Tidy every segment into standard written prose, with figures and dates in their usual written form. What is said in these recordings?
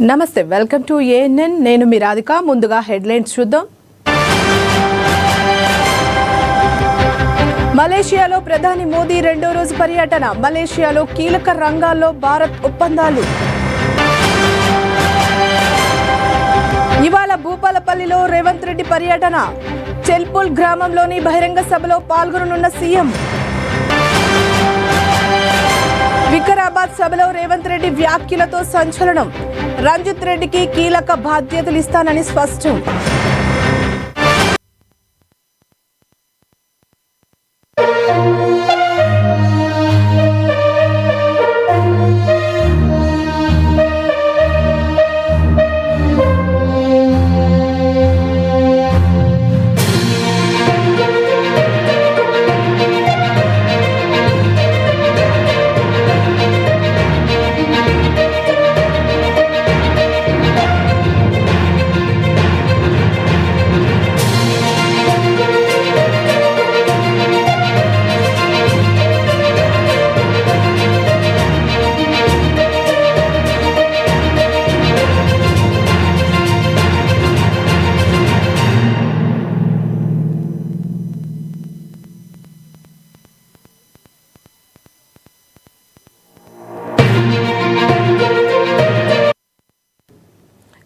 నమస్తే, welcome to ANN. నేను మీ రాధిక. ముందుగా హెడ్లైన్స్ చూద్దాం. మలేషియాలో ప్రధాని మోదీ రెండో రోజు పర్యటన. మలేషియాలో కీలక రంగాల్లో భారత్ ఒప్పందాలు. ఇవాళ భూపాలపల్లిలో రేవంత్ రెడ్డి పర్యటన. చెల్పూల్ గ్రామంలోని బహిరంగ సభలో పాల్గొననున్న సీఎం. వికారాబాద్ సభలో రేవంత్ రెడ్డి వ్యాఖ్యలతో సంచలనం. రంజిత్ రెడ్డికి కీలక బాధ్యతలు ఇస్తానని స్పష్టం.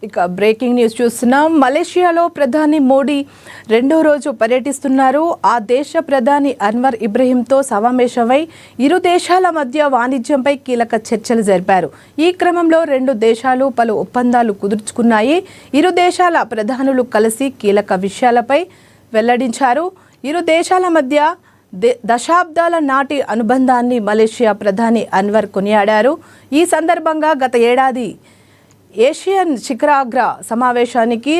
ఇక బ్రేకింగ్ న్యూస్ చూస్తున్నాం. మలేషియాలో ప్రధాని మోడీ రెండో రోజు పర్యటిస్తున్నారు. ఆ దేశ ప్రధాని అన్వర్ ఇబ్రహీంతో సమావేశమై ఇరు దేశాల మధ్య వాణిజ్యంపై కీలక చర్చలు జరిపారు. ఈ క్రమంలో రెండు దేశాలు పలు ఒప్పందాలు కుదుర్చుకున్నాయి. ఇరు దేశాల ప్రధానులు కలిసి కీలక విషయాలపై వెల్లడించారు. ఇరు దేశాల మధ్య దశాబ్దాల నాటి అనుబంధాన్ని మలేషియా ప్రధాని అన్వర్ కొనియాడారు. ఈ సందర్భంగా గత ఏడాది ఏషియన్ శిఖరాగ్ర సమావేశానికి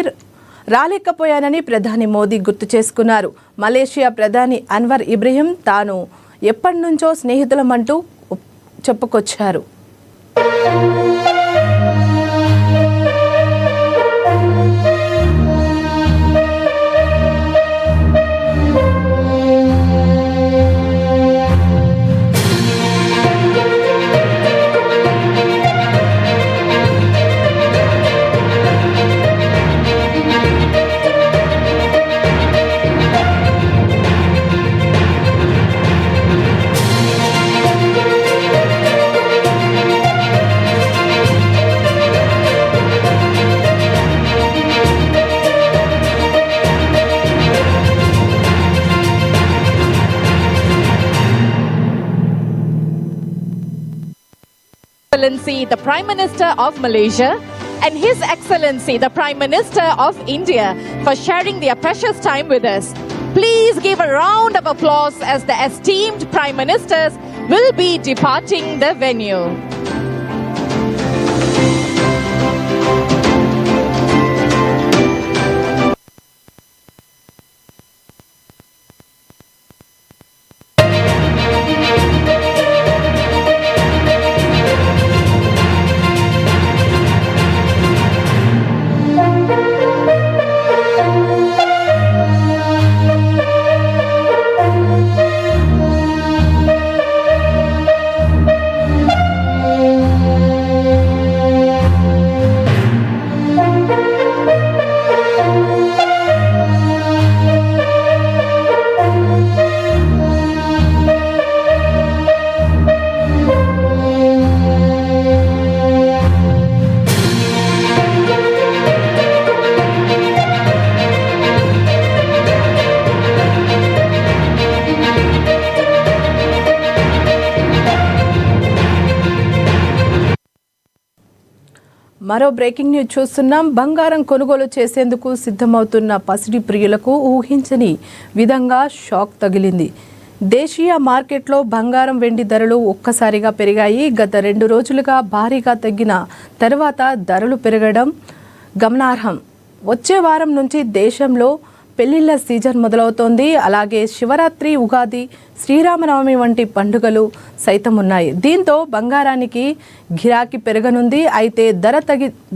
రాలేకపోయానని ప్రధాని మోదీ గుర్తు చేసుకున్నారు. మలేషియా ప్రధాని అన్వర్ ఇబ్రహీం తాను ఎప్పటి నుంచో స్నేహితులమంటూ చెప్పుకొచ్చారు. Excellency the Prime Minister of Malaysia and His Excellency the Prime Minister of India for sharing their precious time with us. Please give a round of applause as the esteemed Prime Ministers will be departing the venue. మరో breaking news చూస్తున్నాం. బంగారం కొనుగోలు చేసేందుకు సిద్ధమవుతున్న పసిడి ప్రియులకు ఊహించని విధంగా షాక్ తగిలింది. దేశీయ మార్కెట్లో బంగారం వెండి ధరలు ఒక్కసారిగా పెరిగాయి. గత 2 రోజులుగా భారీగా తగ్గిన తర్వాత ధరలు పెరగడం గమనార్హం. వచ్చే వారం నుంచి దేశంలో పెళ్లిళ్ల సీజన్ మొదలవుతోంది. అలాగే శివరాత్రి, ఉగాది, శ్రీరామనవమి వంటి పండుగలు సైతం ఉన్నాయి. దీంతో బంగారానికి గిరాకీ పెరగనుంది. అయితే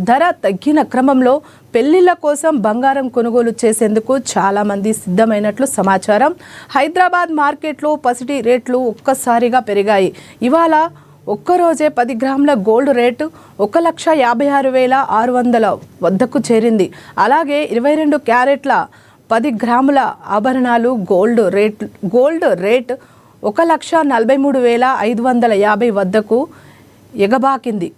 ధర తగ్గిన క్రమంలో పెళ్లిళ్ల కోసం బంగారం కొనుగోలు చేసేందుకు చాలామంది సిద్ధమైనట్లు సమాచారం. హైదరాబాద్ మార్కెట్లో పసిడి రేట్లు ఒక్కసారిగా పెరిగాయి. ఇవాళ ఒక్కరోజే 10 గ్రాముల గోల్డ్ రేటు 1,56,600 వద్దకు చేరింది. అలాగే 22 క్యారెట్ల 10 గ్రాముల ఆభరణాలు గోల్డ్ రేట్ 1,43,550 వద్దకు ఎగబాకింది.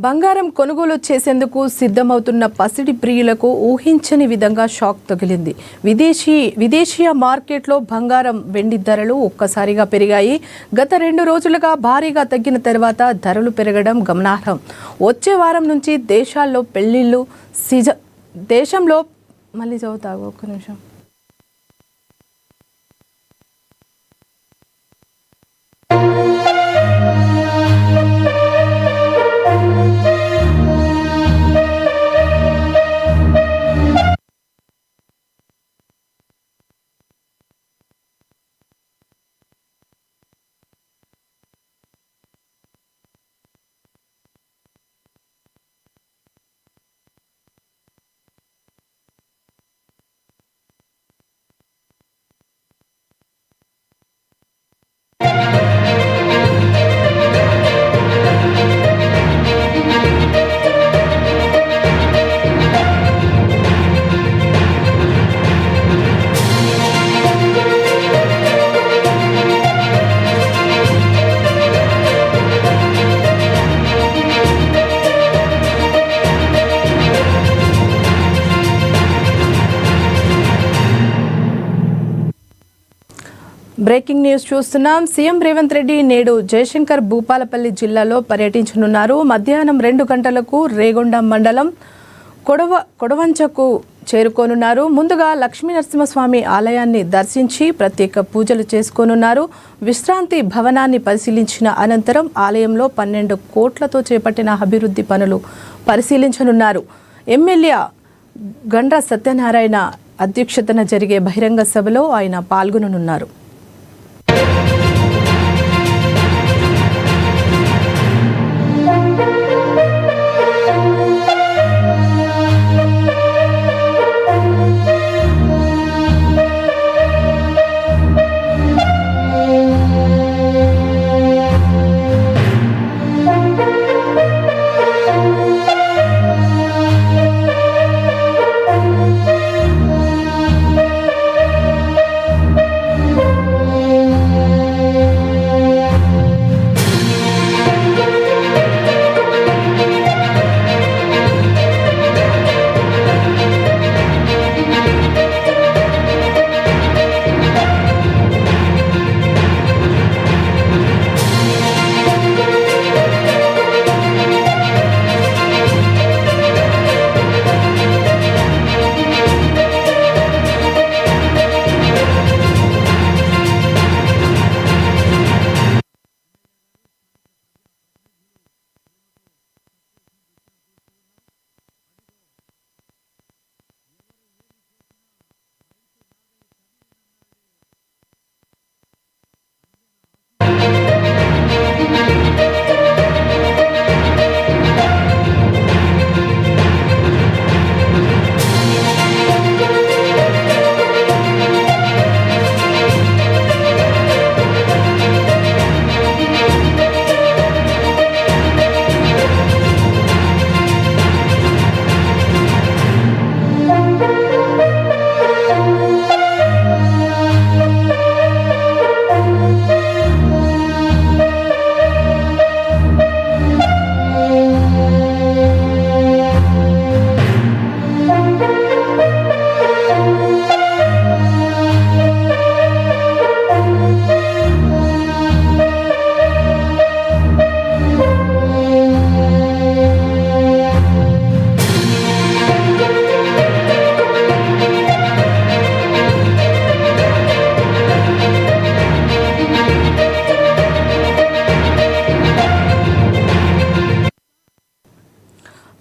బంగారం కొనుగోలు చేసేందుకు సిద్ధమవుతున్న పసిడి ప్రియులకు ఊహించని విధంగా షాక్ తగిలింది. విదేశీయ మార్కెట్లో బంగారం వెండి ధరలు ఒక్కసారిగా పెరిగాయి. గత 2 రోజులుగా భారీగా తగ్గిన తర్వాత ధరలు పెరగడం గమనార్హం. వచ్చే వారం నుంచి దేశంలో పెళ్లిళ్ళు దేశంలో మళ్ళీ చదువుతాగు ఒక్క నిమిషం. బ్రేకింగ్ న్యూస్ చూస్తున్నాం. సీఎం రేవంత్ రెడ్డి నేడు జయశంకర్ భూపాలపల్లి జిల్లాలో పర్యటించనున్నారు. మధ్యాహ్నం 2 గంటలకు రేగొండ మండలం కొడవంచకు చేరుకోనున్నారు. ముందుగా లక్ష్మీ నరసింహస్వామి ఆలయాన్ని దర్శించి ప్రత్యేక పూజలు చేసుకోనున్నారు. విశ్రాంతి భవనాన్ని పరిశీలించిన అనంతరం ఆలయంలో 12 కోట్లతో చేపట్టిన అభివృద్ధి పనులు పరిశీలించనున్నారు. ఎమ్మెల్యే గండ్ర సత్యనారాయణ అధ్యక్షతన జరిగే బహిరంగ సభలో ఆయన పాల్గొననున్నారు.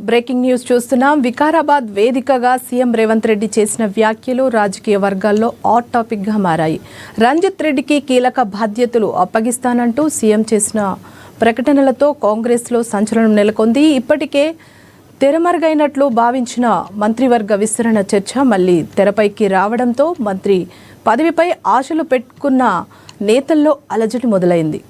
బ్రేకింగ్ న్యూస్ చూస్తున్నాం. వికారాబాద్ వేదికగా సీఎం రేవంత్ రెడ్డి చేసిన వ్యాఖ్యలు రాజకీయ వర్గాల్లో హాట్ టాపిక్ గా మారాయి. రంజిత్ రెడ్డికి కీలక బాధ్యతలు అప్పగిస్తానంటూ సీఎం చేసిన ప్రకటనలతో కాంగ్రెస్ లో సంచలనం నెలకొంది. ఇప్పటికే తెరమరుగైనట్లు భావించిన మంత్రివర్గ విస్తరణ చర్చ మళ్లీ తెరపైకి రావడంతో మంత్రి పదవిపై ఆశలు పెట్టుకున్న నేతల్లో అలజడి మొదలైంది.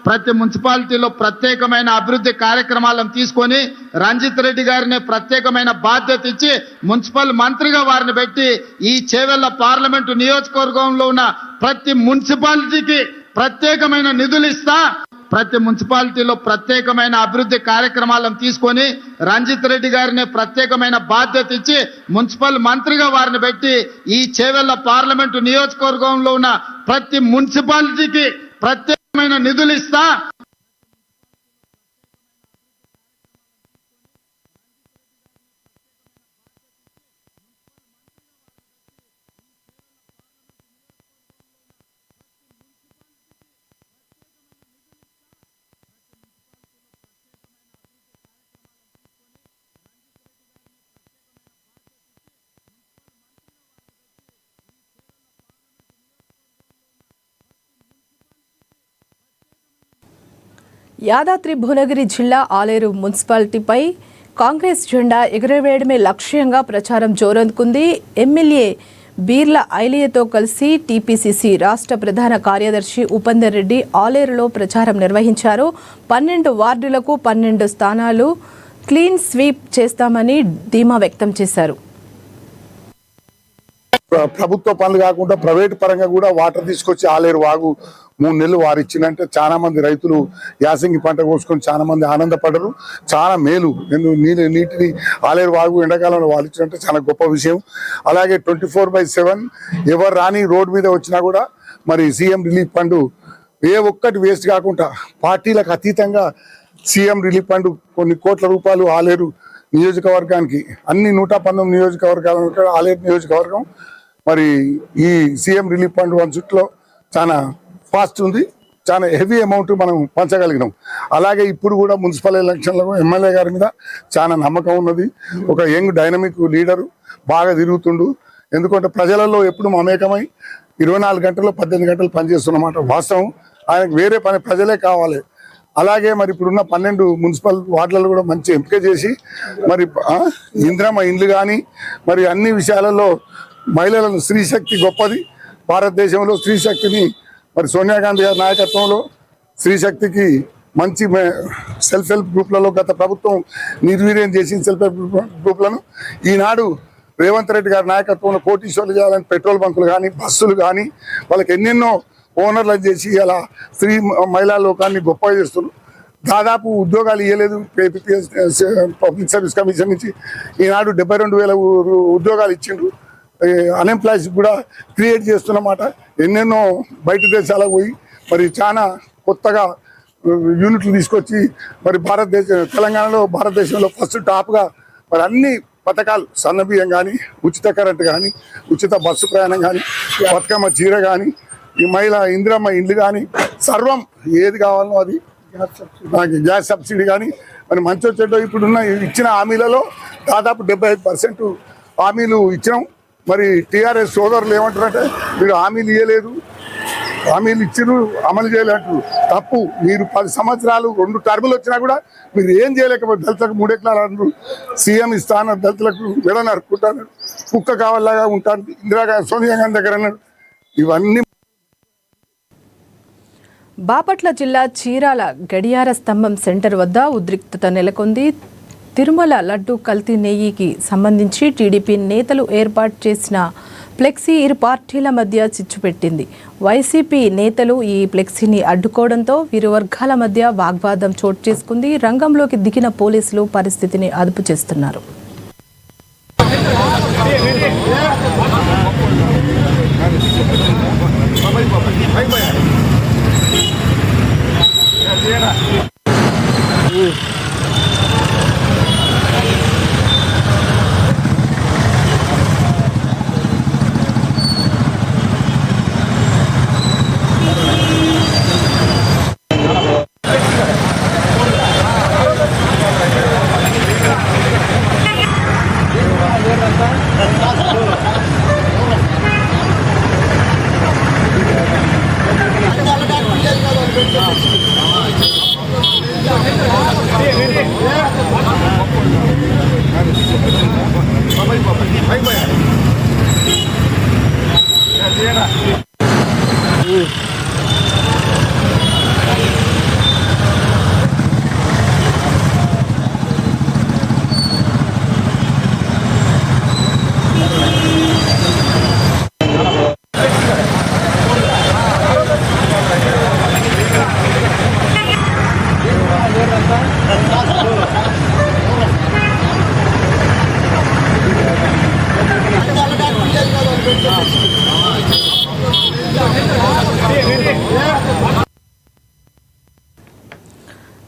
ప్రతి మున్సిపాలిటీలో ప్రత్యేకమైన అభివృద్ధి కార్యక్రమాలను తీసుకొని రంజిత్ రెడ్డి గారిని ప్రత్యేకమైన బాధ్యత ఇచ్చి మున్సిపల్ మంత్రిగా వారిని పెట్టి ఈ చేవెళ్ల పార్లమెంటు నియోజకవర్గంలో ఉన్న ప్రతి మున్సిపాలిటీకి ప్రత్యేకమైన నిధులు ఇస్తా. ప్రతి మున్సిపాలిటీలో ప్రత్యేకమైన అభివృద్ధి కార్యక్రమాలను తీసుకొని రంజిత్ రెడ్డి గారిని ప్రత్యేకమైన బాధ్యత ఇచ్చి మున్సిపల్ మంత్రిగా వారిని పెట్టి ఈ చేవెళ్ల పార్లమెంటు నియోజకవర్గంలో ఉన్న ప్రతి మున్సిపాలిటీకి ప్రత్యేకమైన నిధులు ఇస్తా. యాదాద్రి భువనగిరి జిల్లా ఆలేరు మున్సిపాలిటీపై కాంగ్రెస్ జెండా ఎగురవేయడమే లక్ష్యంగా ప్రచారం జోరందుకుంది. ఎమ్మెల్యే బీర్ల ఐలియతో కలిసి టీపీసీసీ రాష్ట్ర ప్రధాన కార్యదర్శి ఉపేందర్ రెడ్డి ఆలేరులో ప్రచారం నిర్వహించారు. 12 వార్డులకు 12 స్థానాలు క్లీన్ స్వీప్ చేస్తామని ధీమా వ్యక్తం చేశారు. ప్రభుత్వ పనులు కాకుండా ప్రైవేట్ పరంగా కూడా వాటర్ తీసుకొచ్చి ఆలేరు వాగు 3 నెలలు వారు ఇచ్చిందంటే చాలా మంది రైతులు యాసంగి పంట కోసుకొని చాలా మంది ఆనందపడరు. చాలా మేలు. నీటిని ఆలేరు వాగు ఎండాకాలంలో వాళ్ళు ఇచ్చినట్టే చాలా గొప్ప విషయం. అలాగే 24/7 ఎవరు రాని రోడ్డు మీద వచ్చినా కూడా మరి సీఎం రిలీఫ్ ఫండ్ ఏ ఒక్కటి వేస్ట్ కాకుండా పార్టీలకు అతీతంగా సీఎం రిలీఫ్ ఫండ్ కొన్ని కోట్ల రూపాయలు ఆలేరు నియోజకవర్గానికి అన్ని 119 నియోజకవర్గాలు ఆలేరు నియోజకవర్గం మరి ఈ సీఎం రిలీఫ్ ఫండ్ 1 చుట్లో చాలా ఫాస్ట్ ఉంది. చాలా హెవీ అమౌంట్ మనం పంచగలిగినాం. అలాగే ఇప్పుడు కూడా మున్సిపల్ ఎలక్షన్లకు ఎమ్మెల్యే గారి మీద చాలా నమ్మకం ఉన్నది. ఒక యంగ్ డైనమిక్ లీడరు, బాగా తిరుగుతుండు. ఎందుకంటే ప్రజలలో ఎప్పుడు మమేకమై 24 గంటలు 18 గంటలు పనిచేస్తున్నమాట వాస్తవం. ఆయనకు వేరే పని ప్రజలే కావాలి. అలాగే మరి ఇప్పుడున్న 12 మున్సిపల్ వార్డులలో కూడా మంచి ఎంపిక చేసి మరి ఇంద్రమ్మ ఇండ్లు కానీ మరి అన్ని విషయాలలో మహిళలను స్త్రీ శక్తి గొప్పది. భారతదేశంలో స్త్రీ శక్తిని మరి సోనియా గాంధీ గారి నాయకత్వంలో స్త్రీ శక్తికి మంచి సెల్ఫ్ హెల్ప్ గ్రూప్లలో గత ప్రభుత్వం నిర్వీర్యం చేసిన సెల్ఫ్ హెల్ప్ గ్రూప్లను ఈనాడు రేవంత్ రెడ్డి గారి నాయకత్వంలో కోటీశ్వర్లు చేయాలని పెట్రోల్ బంకులు కానీ బస్సులు కానీ వాళ్ళకి ఎన్నెన్నో ఓనర్లను చేసి అలా స్త్రీ మహిళా లోకాన్ని గొప్పగా చేస్తున్నారు. దాదాపు ఉద్యోగాలు ఇవ్వలేదు పబ్లిక్ సర్వీస్ కమిషన్ నుంచి. ఈనాడు 72,000 ఉద్యోగాలు ఇచ్చిండ్రు. అన్ఎంప్లాయ్స్ కూడా క్రియేట్ చేస్తున్నమాట. ఎన్నెన్నో బయట దేశాలకు పోయి మరి చాలా కొత్తగా యూనిట్లు తీసుకొచ్చి మరి తెలంగాణలో భారతదేశంలో ఫస్ట్ టాప్గా మరి అన్ని పథకాలు సన్నబియ్యం కానీ, ఉచిత కరెంట్ కానీ, ఉచిత బస్సు ప్రయాణం కానీ, బతుకమ్మ చీర కానీ, ఈ మహిళ ఇందిరమ్మ ఇండ్లు కానీ సర్వం ఏది కావాలో అది, గ్యాస్ సబ్సిడీ కానీ మరి మంచి వచ్చేటో ఇప్పుడున్న ఇచ్చిన హామీలలో దాదాపు 75% హామీలు ఇచ్చినాం. మరి టీఆర్ఎస్ సోదరులు ఏమంటారంటే మీరు హామీలు ఇవ్వలేదు, హామీలు ఇచ్చిరు అమలు చేయలేంటారు. తప్పు. మీరు 10 సంవత్సరాలు 2 టర్ములు వచ్చినా కూడా మీరు ఏం చేయలేకపోతే దళితులకు 3 ఎకరాలు అంటారు. సీఎం ఇస్తాను దళితులకు మెడ నరుక్కుంటాను. కుక్క కావాలాగా ఉంటాను. ఇందిరాగాంధీ సోనియా గాంధీ దగ్గర అన్నాడు. ఇవన్నీ బాపట్ల జిల్లా చీరాల గడియార స్తంభం సెంటర్ వద్ద ఉద్రిక్తత నెలకొంది. తిరుమల లడ్డు కల్తీ నెయ్యికి సంబంధించి టీడీపీ నేతలు ఏర్పాటు చేసిన ఫ్లెక్సీ ఇరు పార్టీల మధ్య చిచ్చు పెట్టింది. వైసీపీ నేతలు ఈ ఫ్లెక్సీని అడ్డుకోవడంతో ఇరు వర్గాల మధ్య వాగ్వాదం చోటు చేసుకుంది. రంగంలోకి దిగిన పోలీసులు పరిస్థితిని అదుపు చేస్తున్నారు.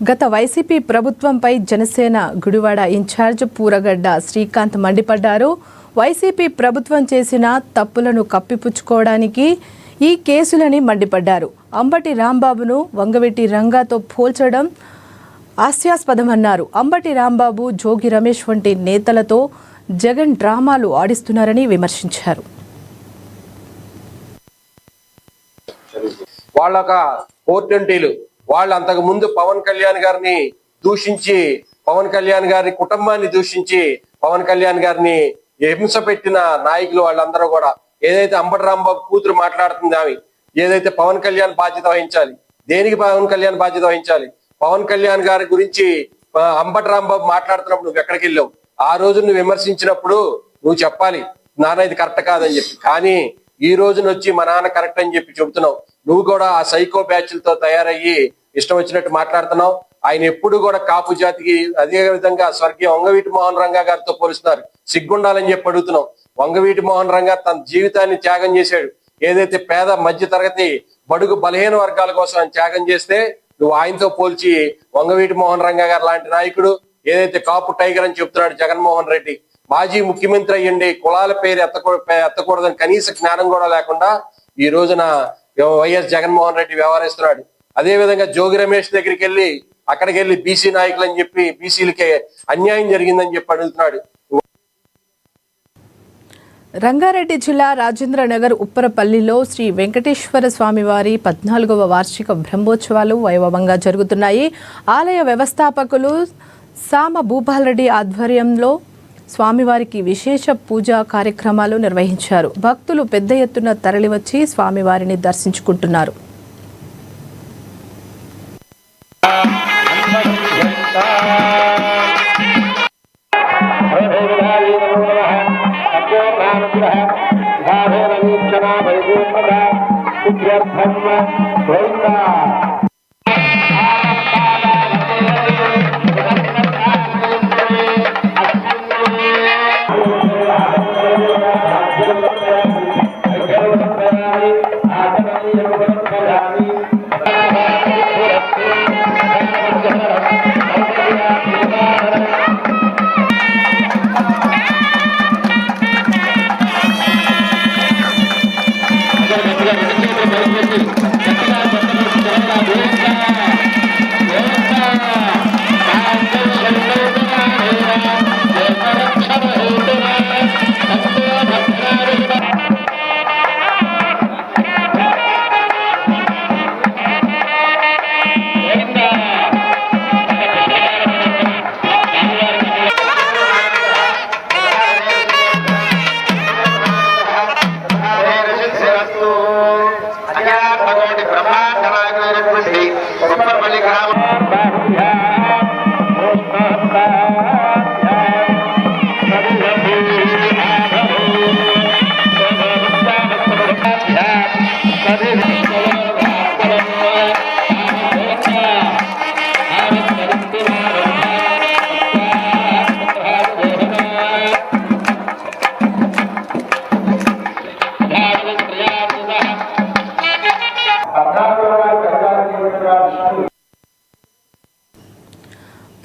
గత వైసీపీ ప్రభుత్వంపై జనసేన గుడివాడ ఇన్ఛార్జ్ పూరగడ్డ శ్రీకాంత్ మండిపడ్డారు. వైసీపీ ప్రభుత్వం చేసిన తప్పులను కప్పిపుచ్చుకోవడానికి ఈ కేసులని మండిపడ్డారు. అంబటి రాంబాబును వంగవీటి రంగాతో పోల్చడం హాస్యాస్పదమన్నారు. అంబటి రాంబాబు, జోగి రమేష్ వంటి నేతలతో జగన్ డ్రామాలు ఆడిస్తున్నారని విమర్శించారు. వాళ్ళొక 420లు వాళ్ళు అంతకు ముందు పవన్ కళ్యాణ్ గారిని దూషించి, పవన్ కళ్యాణ్ గారి కుటుంబాన్ని దూషించి, పవన్ కళ్యాణ్ గారిని హింస పెట్టిన నాయకులు వాళ్ళందరూ కూడా ఏదైతే అంబటి రాంబాబు కూతురు మాట్లాడుతుంది ఆమె ఏదైతే పవన్ కళ్యాణ్ బాధ్యత వహించాలి, దేనికి పవన్ కళ్యాణ్ బాధ్యత వహించాలి? పవన్ కళ్యాణ్ గారి గురించి అంబటి రాంబాబు మాట్లాడుతున్నప్పుడు నువ్వు ఎక్కడికి వెళ్ళావు? ఆ రోజు నువ్వు విమర్శించినప్పుడు నువ్వు చెప్పాలి నాన్న ఇది కరెక్ట్ కాదని చెప్పి. కానీ ఈ రోజున వచ్చి మా నాన్న కరెక్ట్ అని చెప్పి చెబుతున్నావు. నువ్వు కూడా ఆ సైకో బ్యాచ్లతో తయారయ్యి ఇష్టం వచ్చినట్టు మాట్లాడుతున్నావు. ఆయన ఎప్పుడు కూడా కాపు జాతికి, అదే విధంగా స్వర్గీయ వంగవీటి మోహన్ రంగా గారితో పోలుస్తున్నారు. సిగ్గుండాలని చెప్పి అడుగుతున్నావు. వంగవీటి మోహన్ రంగా తన జీవితాన్ని త్యాగం చేశాడు. ఏదైతే పేద మధ్య తరగతి బడుగు బలహీన వర్గాల కోసం ఆయన త్యాగం చేస్తే నువ్వు ఆయనతో పోల్చి వంగవీటి మోహన్ రంగా గారు లాంటి నాయకుడు ఏదైతే కాపు టైగర్ అని చెప్తున్నాడు జగన్మోహన్ రెడ్డి, మాజీ ముఖ్యమంత్రి అయ్యండి, కులాల పేరు ఎత్తకూడదని కనీస జ్ఞానం కూడా లేకుండా ఈ రోజున వైఎస్ జగన్మోహన్ రెడ్డి వ్యవహరిస్తున్నాడు. అదే విధంగా జోగి రమేష్ దగ్గరికి వెళ్ళి అక్కడికి వెళ్ళి బీసీ నాయకులు అని చెప్పి బీసీలకే అన్యాయం జరిగిందని చెప్పి అడుగుతున్నాడు. రంగారెడ్డి జిల్లా రాజేంద్రనగర్ ఉప్పరపల్లిలో శ్రీ వెంకటేశ్వర స్వామివారి 14వ వార్షిక బ్రహ్మోత్సవాలు వైభవంగా జరుగుతున్నాయి. ఆలయ వ్యవస్థాపకులు సామ భూపాలరెడ్డి ఆధ్వర్యంలో స్వామివారికి విశేష పూజా కార్యక్రమాలు నిర్వహించారు. భక్తులు పెద్ద ఎత్తున తరలివచ్చి స్వామివారిని దర్శించుకుంటున్నారు.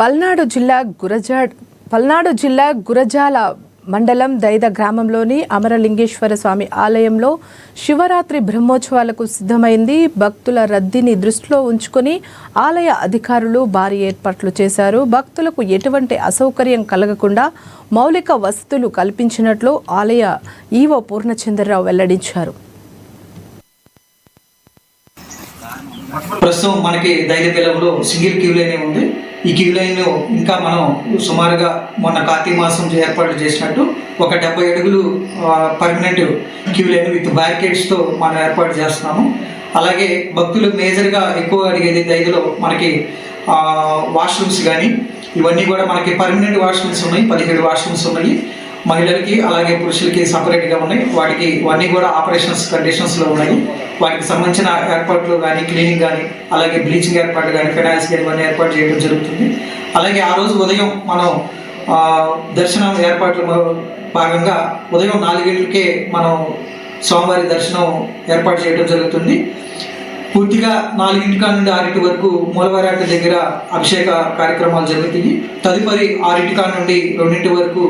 పల్నాడు జిల్లా గురజాల మండలం దైద గ్రామంలోని అమరలింగేశ్వర స్వామి ఆలయంలో శివరాత్రి బ్రహ్మోత్సవాలకు సిద్ధమైంది. భక్తుల రద్దీని దృష్టిలో ఉంచుకొని ఆలయ అధికారులు భారీ ఏర్పాట్లు చేశారు. భక్తులకు ఎటువంటి అసౌకర్యం కలగకుండా మౌలిక వసతులు కల్పించినట్లు ఆలయ ఈవో పూర్ణచంద్రరావు వెల్లడించారు. ప్రస్తుతం మనకి ధైర్యబేలంలో సింగిల్ క్యూ లైన్ ఉంది. ఈ క్యూ లైన్ ఇంకా మనం సుమారుగా మొన్న కార్తీక మాసం ఏర్పాటు చేసినట్టు ఒక 70 అడుగులు పర్మనెంట్ క్యూ లైన్ విత్ బ్యారికేడ్స్తో మనం ఏర్పాటు చేస్తున్నాము. అలాగే భక్తులు మేజర్గా ఎక్కువ అడిగేది ధైర్యలో మనకి వాష్రూమ్స్ కానీ ఇవన్నీ కూడా మనకి పర్మనెంట్ వాష్రూమ్స్ ఉన్నాయి. 17 వాష్రూమ్స్ ఉన్నాయి. మహిళలకి అలాగే పురుషులకి సపరేట్గా ఉన్నాయి. వాటికి ఇవన్నీ కూడా ఆపరేషన్స్ కండిషన్స్లో ఉన్నాయి. వాటికి సంబంధించిన ఏర్పాట్లు కానీ క్లీనింగ్ కానీ అలాగే బ్లీచింగ్ ఏర్పాట్లు కానీ ఫినాయిల్స్ కానీ ఇవన్నీ ఏర్పాటు చేయడం జరుగుతుంది. అలాగే ఆ రోజు ఉదయం మనం దర్శనం ఏర్పాట్లు భాగంగా ఉదయం 4 గంటలకే మనం స్వామివారి దర్శనం ఏర్పాటు చేయడం జరుగుతుంది. పూర్తిగా 4 నుండి 6 వరకు మూలవారాట దగ్గర అభిషేక కార్యక్రమాలు జరుగుతాయి. తదుపరి 6 నుండి 2 వరకు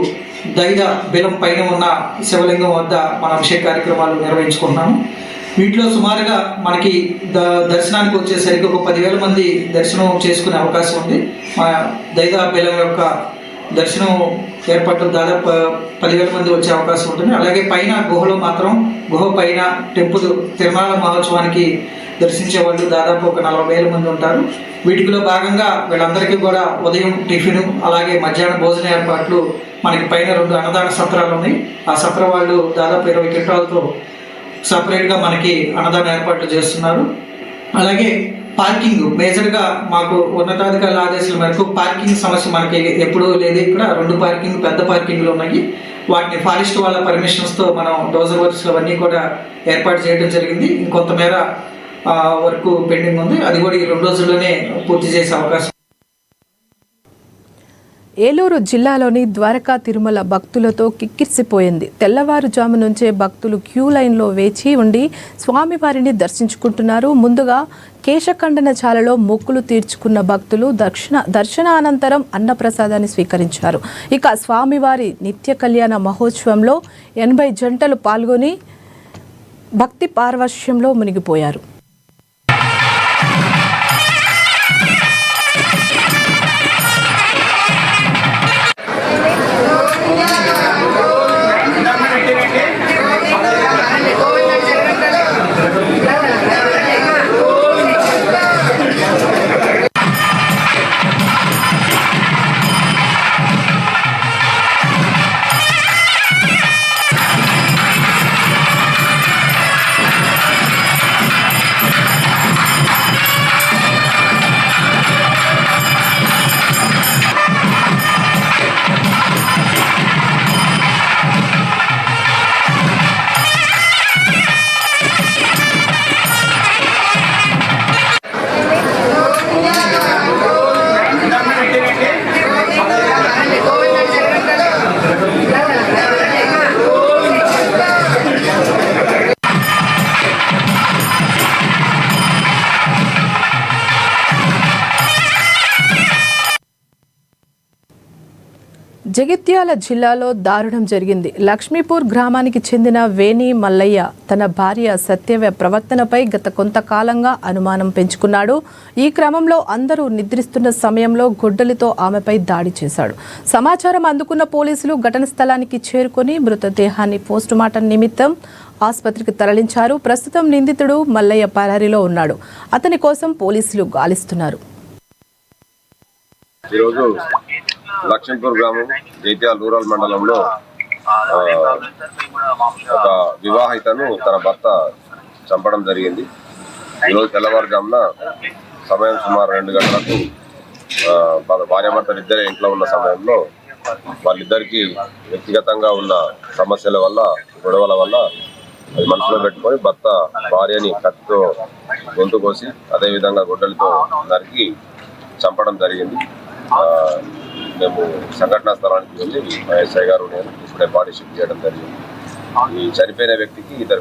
దైద బెలం పైన ఉన్న శివలింగం వద్ద మన అభిషేక కార్యక్రమాలు నిర్వహించుకుంటున్నాము. వీటిలో సుమారుగా మనకి దర్శనానికి వచ్చేసరికి ఒక 10,000 మంది దర్శనం చేసుకునే అవకాశం ఉంది. మా దైద బెలం యొక్క దర్శనం ఏర్పాట్లు దాదాపు 10,000 మంది వచ్చే అవకాశం ఉంటుంది. అలాగే పైన గుహలో మాత్రం గుహ పైన టెంపుల్ తిరునాళ్ళ మహోత్సవానికి దర్శించే వాళ్ళు దాదాపు ఒక 40,000 మంది ఉంటారు. వీటిలో భాగంగా వీళ్ళందరికీ కూడా ఉదయం టిఫిన్ అలాగే మధ్యాహ్న భోజన ఏర్పాట్లు మనకి పైన 2 అన్నదాన సత్రాలు ఉన్నాయి. ఆ సత్ర వాళ్ళు దాదాపు 20 క్వింటాలతో సపరేట్గా మనకి అన్నదాన ఏర్పాట్లు చేస్తున్నారు. అలాగే పార్కింగ్ మేజర్గా మాకు ఉన్నతాధికారుల ఆదేశాల మేరకు పార్కింగ్ సమస్య మనకి ఎప్పుడూ లేదు. ఇక్కడ 2 పార్కింగ్ పెద్ద పార్కింగ్లు ఉన్నాయి. వాటిని ఫారెస్ట్ వాళ్ళ పర్మిషన్స్తో మనం డోజర్ వర్క్స్ అవన్నీ కూడా ఏర్పాటు చేయడం జరిగింది. ఇంకొంతమేర వరకు పెండింగ్ ఉంది. అది కూడా ఈ 2 రోజుల్లోనే పూర్తి చేసే అవకాశం. ఏలూరు జిల్లాలోని ద్వారకా తిరుమల భక్తులతో కిక్కిరిసిపోయింది. తెల్లవారుజాము నుంచే భక్తులు క్యూ లైన్లో వేచి ఉండి స్వామివారిని దర్శించుకుంటున్నారు. ముందుగా కేశఖండనశాలలో మొక్కులు తీర్చుకున్న భక్తులు దర్శనానంతరం అన్నప్రసాదాన్ని స్వీకరించారు. ఇక స్వామివారి నిత్య కళ్యాణ మహోత్సవంలో 80 జంటలు పాల్గొని భక్తి పారవశ్యంలో మునిగిపోయారు. జగిత్యాల జిల్లాలో దారుణం జరిగింది. లక్ష్మీపూర్ గ్రామానికి చెందిన వేణి మల్లయ్య తన భార్య సత్యవ్య ప్రవర్తనపై గత కొంతకాలంగా అనుమానం పెంచుకున్నాడు. ఈ క్రమంలో అందరూ నిద్రిస్తున్న సమయంలో గొడ్డలితో ఆమెపై దాడి చేశాడు. సమాచారం అందుకున్న పోలీసులు ఘటన స్థలానికి చేరుకొని మృతదేహాన్ని పోస్టుమార్టం నిమిత్తం ఆసుపత్రికి తరలించారు. ప్రస్తుతం నిందితుడు మల్లయ్య పరారీలో ఉన్నాడు. అతని కోసం పోలీసులు గాలిస్తున్నారు. లక్ష్మీపూర్ గ్రామం జైత్యాల రూరల్ మండలంలో ఒక వివాహితను తన భర్త చంపడం జరిగింది. ఈరోజు తెల్లవారుజామున సమయం సుమారు 2 గంటలకు భార్యాభర్తలు ఇద్దరే ఇంట్లో ఉన్న సమయంలో వాళ్ళిద్దరికి వ్యక్తిగతంగా ఉన్న సమస్యల వల్ల గొడవల వల్ల అది మనసులో పెట్టుకొని భర్త భార్యని కత్తితో గొంతు కోసి అదేవిధంగా గొడ్డలితో నరికి చంపడం జరిగింది. మేము సంఘటనా స్థలానికి వెళ్ళి ఎస్ఐ గారు నేను ఇప్పుడే బాడీ షిఫ్ట్ చేయడం జరిగింది. ఈ చనిపోయిన వ్యక్తికి 2